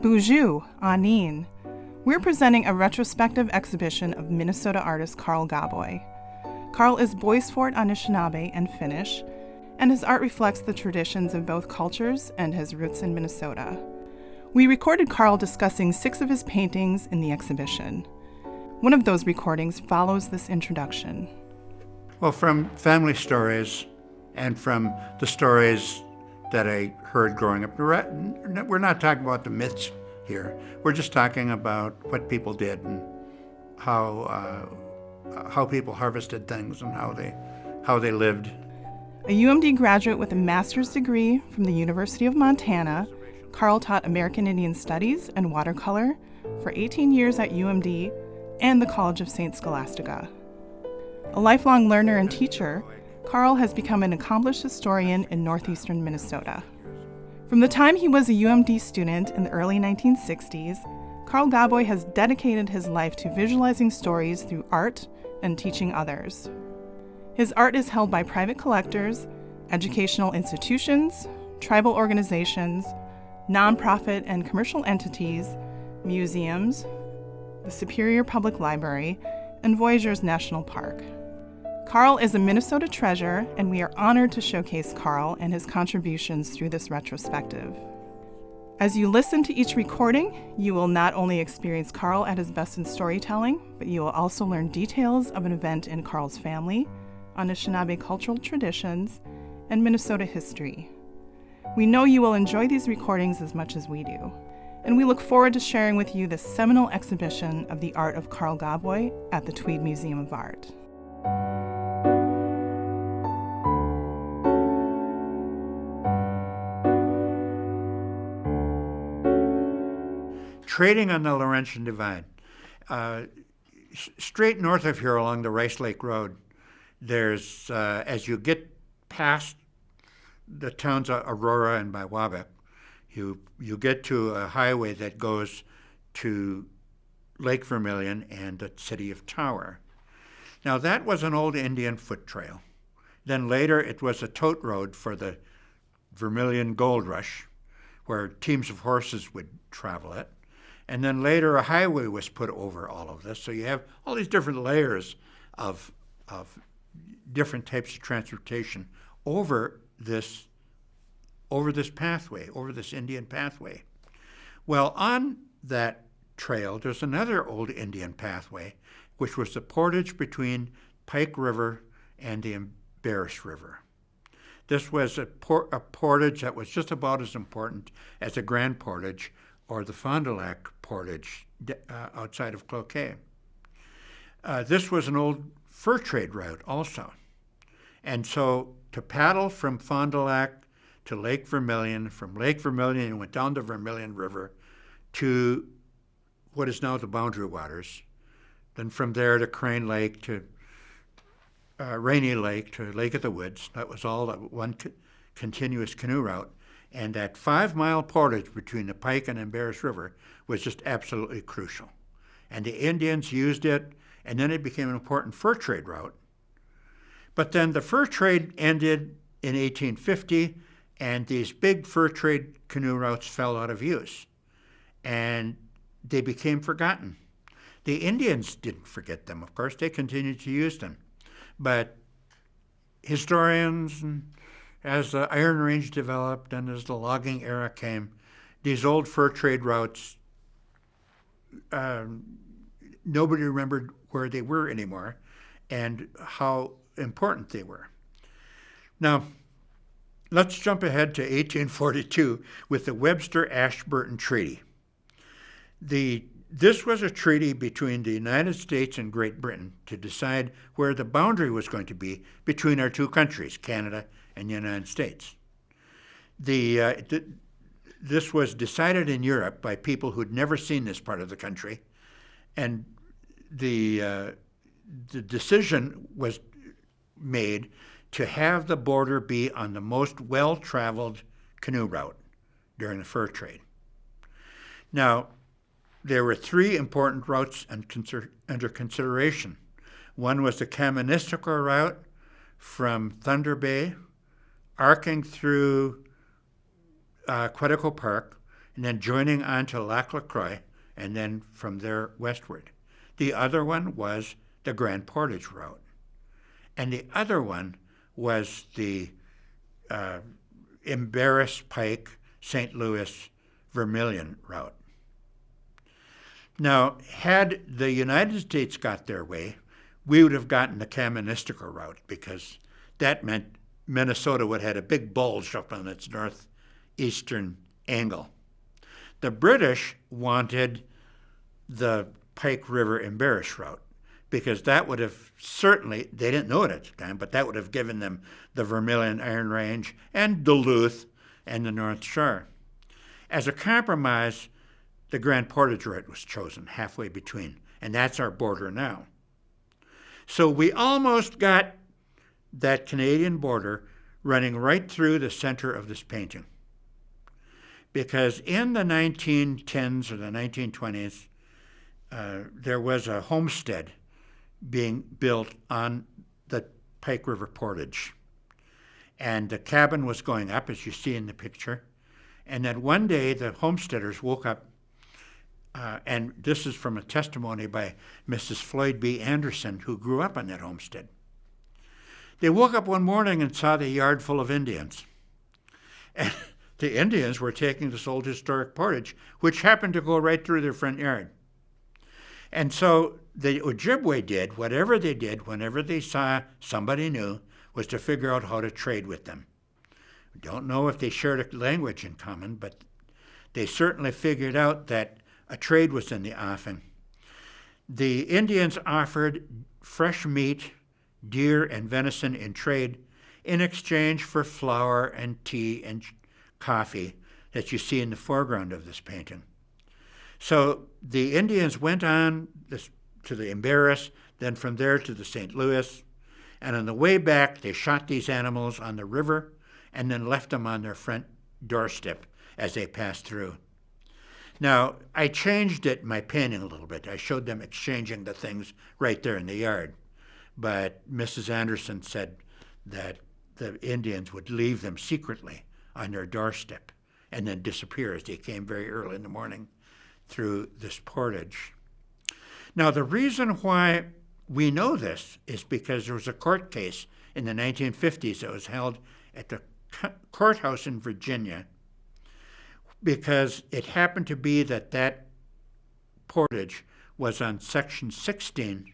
Bonjour, Anin. We're presenting a retrospective exhibition of Minnesota artist Carl Gaboy. Carl is Bois Forte Anishinaabe and Finnish, and his art reflects the traditions of both cultures and his roots in Minnesota. We recorded Carl discussing 6 of his paintings in the exhibition. One of those recordings follows this introduction. Well, from family stories and from the stories that I heard growing up, we're not talking about the myths here. We're just talking about what people did and how people harvested things and how they lived. A UMD graduate with a master's degree from the University of Montana, Carl taught American Indian Studies and watercolor for 18 years at UMD and the College of St. Scholastica. A lifelong learner and teacher, Carl has become an accomplished historian in northeastern Minnesota. From the time he was a UMD student in the early 1960s, Carl Gaboy has dedicated his life to visualizing stories through art and teaching others. His art is held by private collectors, educational institutions, tribal organizations, nonprofit and commercial entities, museums, the Superior Public Library, and Voyageurs National Park. Carl is a Minnesota treasure, and we are honored to showcase Carl and his contributions through this retrospective. As you listen to each recording, you will not only experience Carl at his best in storytelling, but you will also learn details of an event in Carl's family, Anishinaabe cultural traditions, and Minnesota history. We know you will enjoy these recordings as much as we do, and we look forward to sharing with you this seminal exhibition of the art of Carl Gaboy at the Tweed Museum of Art. Trading on the Laurentian Divide. Straight north of here along the Rice Lake Road, there's, as you get past the towns of Aurora and Biwabik, you get to a highway that goes to Lake Vermilion and the city of Tower. Now that was an old Indian foot trail. Then later it was a tote road for the Vermilion Gold Rush, where teams of horses would travel it. And then later a highway was put over all of this. So you have all these different layers of different types of transportation over this pathway, over this Indian pathway. Well, on that trail, there's another old Indian pathway, which was the portage between Pike River and the Embarrass River. This was a portage that was just about as important as the Grand Portage or the Fond du Lac Portage outside of Cloquet. This was an old fur trade route also. And so to paddle from Fond du Lac to Lake Vermilion, from Lake Vermilion you went down the Vermilion River to what is now the Boundary Waters, then from there to Crane Lake to Rainy Lake to Lake of the Woods. That was all one continuous canoe route. And that 5-mile portage between the Pike and Embarrass River was just absolutely crucial. And the Indians used it, and then it became an important fur trade route. But then the fur trade ended in 1850, and these big fur trade canoe routes fell out of use, and they became forgotten. The Indians didn't forget them, of course. They continued to use them. But historians, and as the Iron Range developed and as the logging era came, these old fur trade routes, nobody remembered where they were anymore and how important they were. Now, let's jump ahead to 1842 with the Webster-Ashburton Treaty. This was a treaty between the United States and Great Britain to decide where the boundary was going to be between our two countries, Canada and the United States. This was decided in Europe by people who'd never seen this part of the country, and the decision was made to have the border be on the most well-traveled canoe route during the fur trade. Now, there were 3 important routes under consideration. One was the Kaministiquia route from Thunder Bay, arcing through Quetico Park, and then joining onto Lac La Croix, and then from there westward. The other one was the Grand Portage route. And the other one was the Embarrass Pike, St. Louis, Vermilion route. Now, had the United States got their way, we would have gotten the Kaministiquia route, because that meant Minnesota would have had a big bulge up on its northeastern angle. The British wanted the Pike River Embarrass route, because that would have certainly, they didn't know it at the time, but that would have given them the Vermilion Iron Range and Duluth and the North Shore. As a compromise, the Grand Portage route was chosen, halfway between, and that's our border now. So we almost got that Canadian border running right through the center of this painting. Because in the 1910s or the 1920s, there was a homestead being built on the Pike River Portage. And the cabin was going up, as you see in the picture. And then one day, the homesteaders woke up, and this is from a testimony by Mrs. Floyd B. Anderson, who grew up on that homestead. They woke up one morning and saw the yard full of Indians. And the Indians were taking this old historic portage, which happened to go right through their front yard. And so the Ojibwe did, whatever they did, whenever they saw somebody new, was to figure out how to trade with them. We don't know if they shared a language in common, but they certainly figured out that a trade was in the offing. The Indians offered fresh meat, deer and venison in trade in exchange for flour and tea and coffee that you see in the foreground of this painting. So the Indians went on to the Embarrass, then from there to the St. Louis, and on the way back they shot these animals on the river and then left them on their front doorstep as they passed through. Now, I changed it in my painting a little bit. I showed them exchanging the things right there in the yard. But Mrs. Anderson said that the Indians would leave them secretly on their doorstep and then disappear as they came very early in the morning through this portage. Now, the reason why we know this is because there was a court case in the 1950s that was held at the courthouse in Virginia, because it happened to be that that portage was on Section 16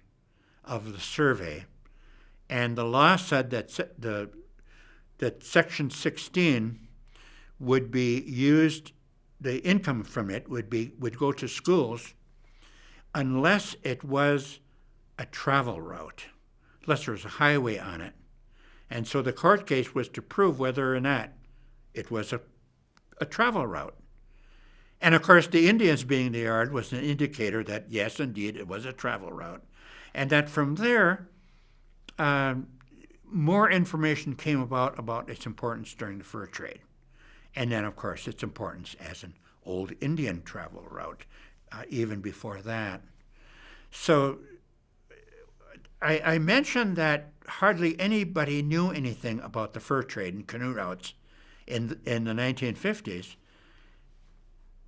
of the survey, and the law said that that Section 16 would be used, the income from it would go to schools unless it was a travel route, unless there was a highway on it. And so the court case was to prove whether or not it was a travel route. And of course, the Indians being in the yard was an indicator that, yes, indeed, it was a travel route. And that from there, more information came about its importance during the fur trade. And then, of course, its importance as an old Indian travel route, even before that. So I mentioned that hardly anybody knew anything about the fur trade and canoe routes in the 1950s.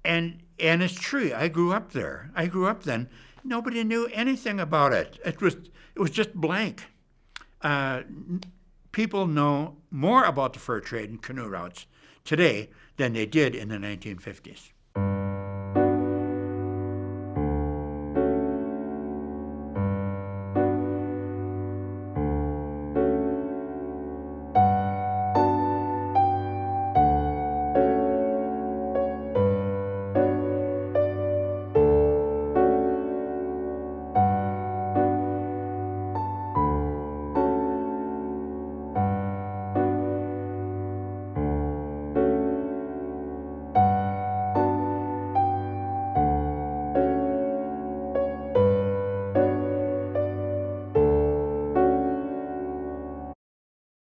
And it's true. I grew up there. I grew up then. Nobody knew anything about it. It was just blank. People know more about the fur trade and canoe routes today than they did in the 1950s.